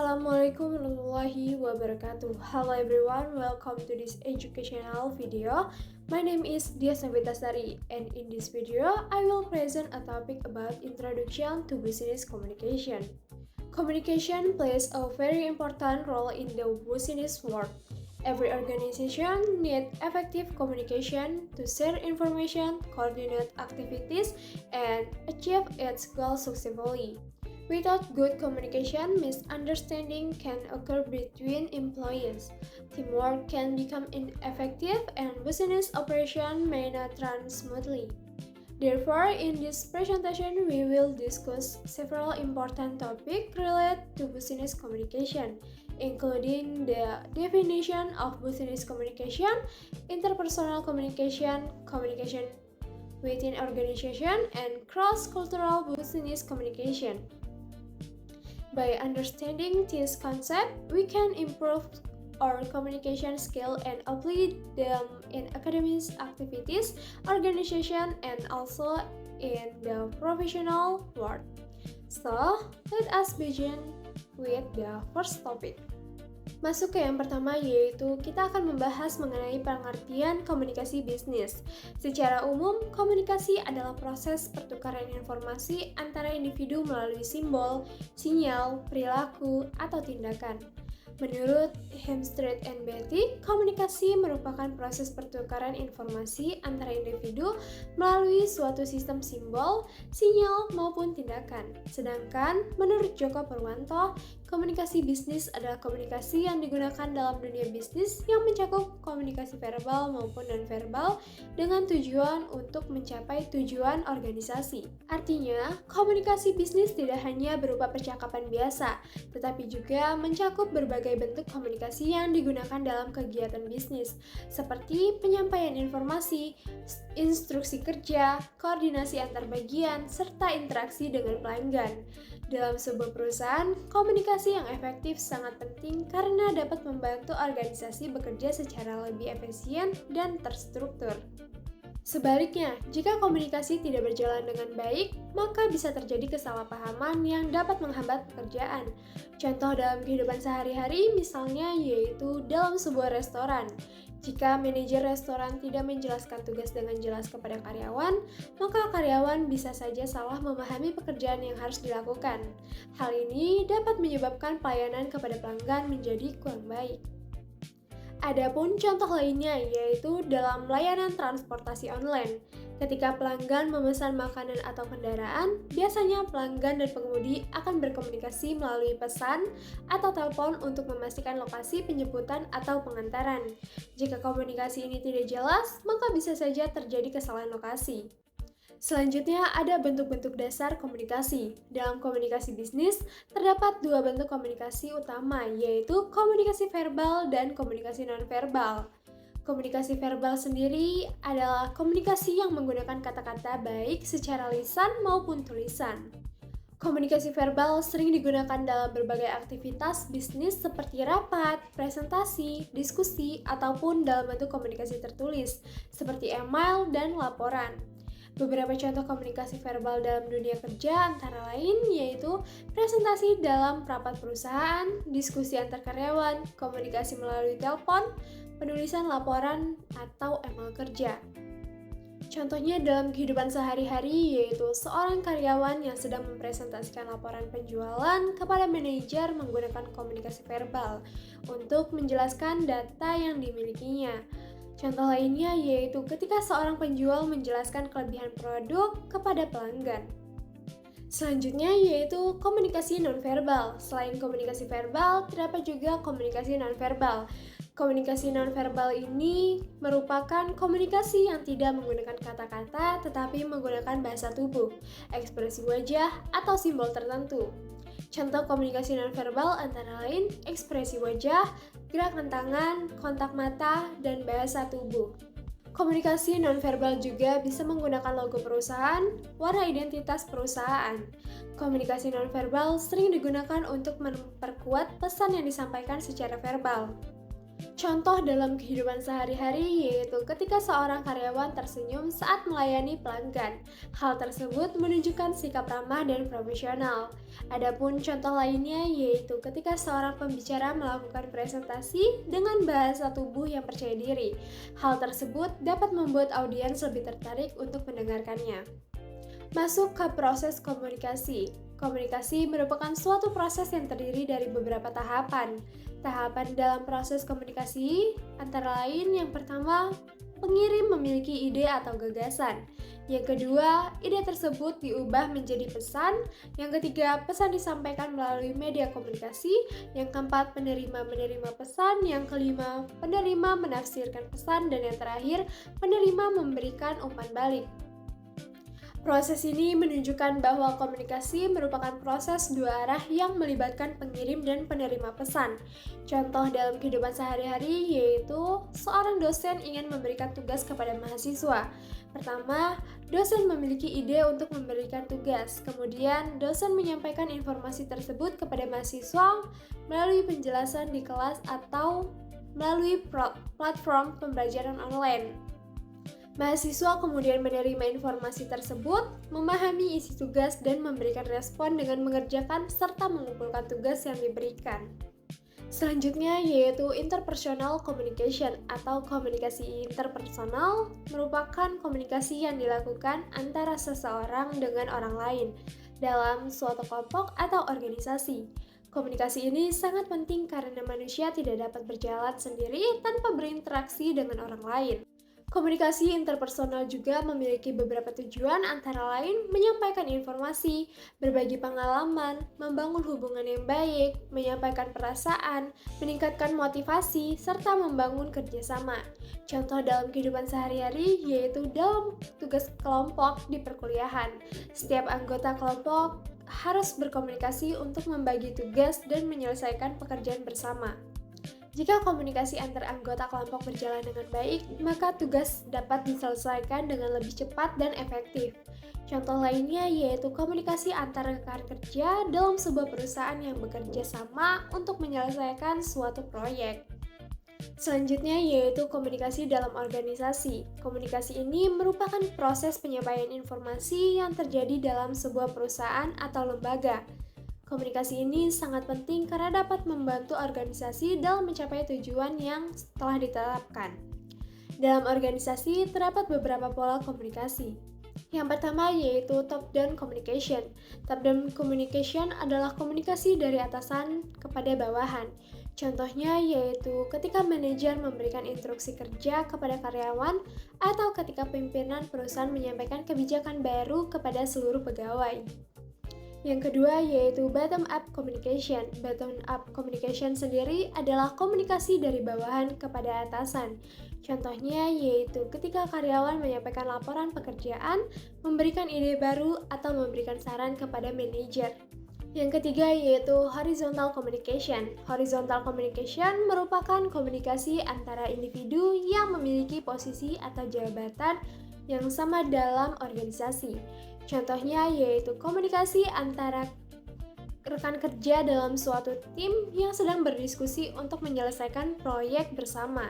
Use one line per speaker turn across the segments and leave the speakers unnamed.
Assalamualaikum warahmatullahi wabarakatuh. Hello everyone, welcome to this educational video. My name is Dias Navitasari, and in this video, I will present a topic about introduction to business communication. Communication plays a very important role in the business world. Every organization needs effective communication to share information, coordinate activities, and achieve its goals successfully. Without good communication, misunderstanding can occur between employees. Teamwork can become ineffective and business operation may not run smoothly. Therefore, in this presentation, we will discuss several important topics related to business communication, including the definition of business communication, interpersonal communication, communication within organization, and cross-cultural business communication. By understanding this concept, we can improve our communication skill and apply them in academic activities, organization, and also in the professional world. So, let us begin with the first topic. Masuk ke yang pertama, yaitu kita akan membahas mengenai pengertian komunikasi bisnis. Secara umum, komunikasi adalah proses pertukaran informasi antara individu melalui simbol, sinyal, perilaku, atau tindakan. Menurut Hemstreet and Betty, komunikasi merupakan proses pertukaran informasi antara individu melalui suatu sistem simbol, sinyal, maupun tindakan. Sedangkan menurut Joko Purwanto, komunikasi bisnis adalah komunikasi yang digunakan dalam dunia bisnis yang mencakup komunikasi verbal maupun non-verbal dengan tujuan untuk mencapai tujuan organisasi. Artinya, komunikasi bisnis tidak hanya berupa percakapan biasa, tetapi juga mencakup berbagai bentuk komunikasi yang digunakan dalam kegiatan bisnis, seperti penyampaian informasi, instruksi kerja, koordinasi antar bagian, serta interaksi dengan pelanggan. Dalam sebuah perusahaan, komunikasi yang efektif sangat penting karena dapat membantu organisasi bekerja secara lebih efisien dan terstruktur. Sebaliknya, jika komunikasi tidak berjalan dengan baik, maka bisa terjadi kesalahpahaman yang dapat menghambat pekerjaan. Contoh dalam kehidupan sehari-hari misalnya yaitu dalam sebuah restoran. Jika manajer restoran tidak menjelaskan tugas dengan jelas kepada karyawan, maka karyawan bisa saja salah memahami pekerjaan yang harus dilakukan. Hal ini dapat menyebabkan pelayanan kepada pelanggan menjadi kurang baik. Adapun contoh lainnya yaitu dalam layanan transportasi online. Ketika pelanggan memesan makanan atau kendaraan, biasanya pelanggan dan pengemudi akan berkomunikasi melalui pesan atau telepon untuk memastikan lokasi penjemputan atau pengantaran. Jika komunikasi ini tidak jelas, maka bisa saja terjadi kesalahan lokasi. Selanjutnya ada bentuk-bentuk dasar komunikasi. Dalam komunikasi bisnis, terdapat dua bentuk komunikasi utama, yaitu komunikasi verbal dan komunikasi nonverbal. Komunikasi verbal sendiri adalah komunikasi yang menggunakan kata-kata baik secara lisan maupun tulisan. Komunikasi verbal sering digunakan dalam berbagai aktivitas bisnis seperti rapat, presentasi, diskusi, ataupun dalam bentuk komunikasi tertulis, seperti email dan laporan. Beberapa contoh komunikasi verbal dalam dunia kerja antara lain yaitu presentasi dalam rapat perusahaan, diskusi antar karyawan, komunikasi melalui telepon, penulisan laporan, atau email kerja. Contohnya dalam kehidupan sehari-hari yaitu seorang karyawan yang sedang mempresentasikan laporan penjualan kepada manajer menggunakan komunikasi verbal untuk menjelaskan data yang dimilikinya. Contoh lainnya yaitu ketika seorang penjual menjelaskan kelebihan produk kepada pelanggan. Selanjutnya yaitu komunikasi nonverbal. Selain komunikasi verbal, terdapat juga komunikasi nonverbal. Komunikasi nonverbal ini merupakan komunikasi yang tidak menggunakan kata-kata tetapi menggunakan bahasa tubuh, ekspresi wajah, atau simbol tertentu. Contoh komunikasi nonverbal antara lain ekspresi wajah, gerakan tangan, kontak mata, dan bahasa tubuh. Komunikasi nonverbal juga bisa menggunakan logo perusahaan, warna identitas perusahaan. Komunikasi nonverbal sering digunakan untuk memperkuat pesan yang disampaikan secara verbal. Contoh dalam kehidupan sehari-hari yaitu ketika seorang karyawan tersenyum saat melayani pelanggan. Hal tersebut menunjukkan sikap ramah dan profesional. Adapun contoh lainnya yaitu ketika seorang pembicara melakukan presentasi dengan bahasa tubuh yang percaya diri. Hal tersebut dapat membuat audiens lebih tertarik untuk mendengarkannya. Masuk ke proses komunikasi. Komunikasi merupakan suatu proses yang terdiri dari beberapa tahapan. Tahapan dalam proses komunikasi antara lain yang pertama, pengirim memiliki ide atau gagasan. Yang kedua, ide tersebut diubah menjadi pesan. Yang ketiga, pesan disampaikan melalui media komunikasi. Yang keempat, penerima menerima pesan. Yang kelima, penerima menafsirkan pesan. Dan yang terakhir, penerima memberikan umpan balik. Proses ini menunjukkan bahwa komunikasi merupakan proses dua arah yang melibatkan pengirim dan penerima pesan. Contoh dalam kehidupan sehari-hari yaitu seorang dosen ingin memberikan tugas kepada mahasiswa. Pertama, dosen memiliki ide untuk memberikan tugas. Kemudian, dosen menyampaikan informasi tersebut kepada mahasiswa melalui penjelasan di kelas atau melalui platform pembelajaran online. Mahasiswa kemudian menerima informasi tersebut, memahami isi tugas, dan memberikan respon dengan mengerjakan serta mengumpulkan tugas yang diberikan. Selanjutnya yaitu interpersonal communication atau komunikasi interpersonal merupakan komunikasi yang dilakukan antara seseorang dengan orang lain dalam suatu kelompok atau organisasi. Komunikasi ini sangat penting karena manusia tidak dapat berjalan sendiri tanpa berinteraksi dengan orang lain. Komunikasi interpersonal juga memiliki beberapa tujuan antara lain menyampaikan informasi, berbagi pengalaman, membangun hubungan yang baik, menyampaikan perasaan, meningkatkan motivasi, serta membangun kerjasama. Contoh dalam kehidupan sehari-hari yaitu dalam tugas kelompok di perkuliahan. Setiap anggota kelompok harus berkomunikasi untuk membagi tugas dan menyelesaikan pekerjaan bersama. Jika komunikasi antar anggota kelompok berjalan dengan baik, maka tugas dapat diselesaikan dengan lebih cepat dan efektif. Contoh lainnya yaitu komunikasi antar rekan kerja dalam sebuah perusahaan yang bekerja sama untuk menyelesaikan suatu proyek. Selanjutnya yaitu komunikasi dalam organisasi. Komunikasi ini merupakan proses penyampaian informasi yang terjadi dalam sebuah perusahaan atau lembaga. Komunikasi ini sangat penting karena dapat membantu organisasi dalam mencapai tujuan yang telah ditetapkan. Dalam organisasi terdapat beberapa pola komunikasi. Yang pertama yaitu top-down communication. Top-down communication adalah komunikasi dari atasan kepada bawahan. Contohnya yaitu ketika manajer memberikan instruksi kerja kepada karyawan atau ketika pimpinan perusahaan menyampaikan kebijakan baru kepada seluruh pegawai. Yang kedua yaitu bottom-up communication. Bottom-up communication sendiri adalah komunikasi dari bawahan kepada atasan. Contohnya yaitu ketika karyawan menyampaikan laporan pekerjaan, memberikan ide baru, atau memberikan saran kepada manajer. Yang ketiga yaitu horizontal communication. Horizontal communication merupakan komunikasi antara individu yang memiliki posisi atau jabatan yang sama dalam organisasi. Contohnya yaitu komunikasi antara rekan kerja dalam suatu tim yang sedang berdiskusi untuk menyelesaikan proyek bersama.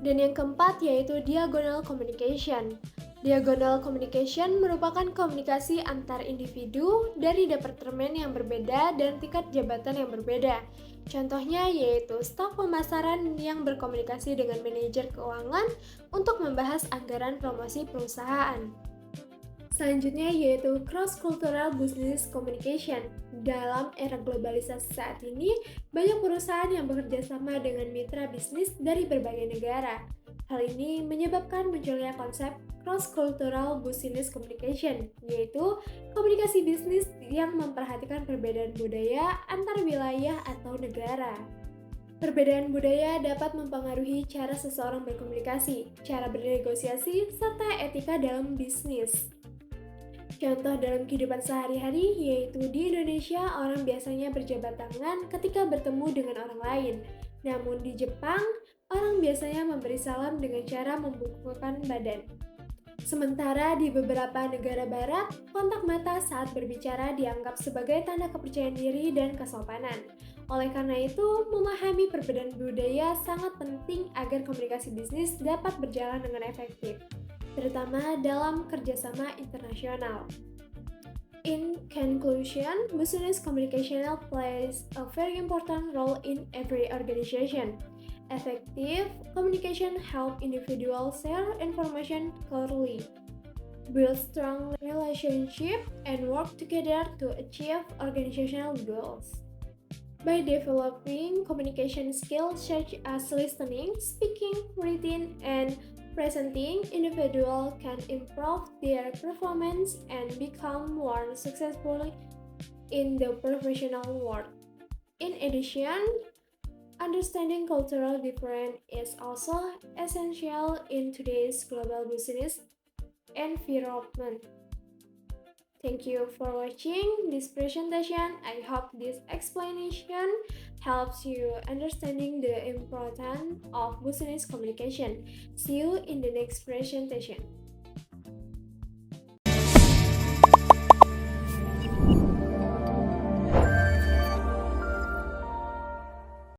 Dan yang keempat yaitu diagonal communication. Diagonal communication merupakan komunikasi antar individu dari departemen yang berbeda dan tingkat jabatan yang berbeda. Contohnya yaitu staf pemasaran yang berkomunikasi dengan manajer keuangan untuk membahas anggaran promosi perusahaan. Selanjutnya yaitu cross-cultural business communication. Dalam era globalisasi saat ini, banyak perusahaan yang bekerja sama dengan mitra bisnis dari berbagai negara. Hal ini menyebabkan munculnya konsep cross-cultural business communication, yaitu komunikasi bisnis yang memperhatikan perbedaan budaya antar wilayah atau negara. Perbedaan budaya dapat mempengaruhi cara seseorang berkomunikasi, cara bernegosiasi, serta etika dalam bisnis. Contoh dalam kehidupan sehari-hari yaitu di Indonesia orang biasanya berjabat tangan ketika bertemu dengan orang lain. Namun di Jepang, orang biasanya memberi salam dengan cara membungkukkan badan. Sementara di beberapa negara barat, kontak mata saat berbicara dianggap sebagai tanda kepercayaan diri dan kesopanan. Oleh karena itu, memahami perbedaan budaya sangat penting agar komunikasi bisnis dapat berjalan dengan efektif, terutama dalam kerjasama internasional. In conclusion, business communication plays a very important role in every organization. Effective communication helps individuals share information clearly, build strong relationships, and work together to achieve organizational goals. By developing communication skills such as listening, speaking, reading, and presenting, individuals can improve their performance and become more successful in the professional world. In addition, understanding cultural difference is also essential in today's global business environment. Thank you for watching this presentation. I hope this explanation helps you understanding the importance of business communication. See you in the next presentation.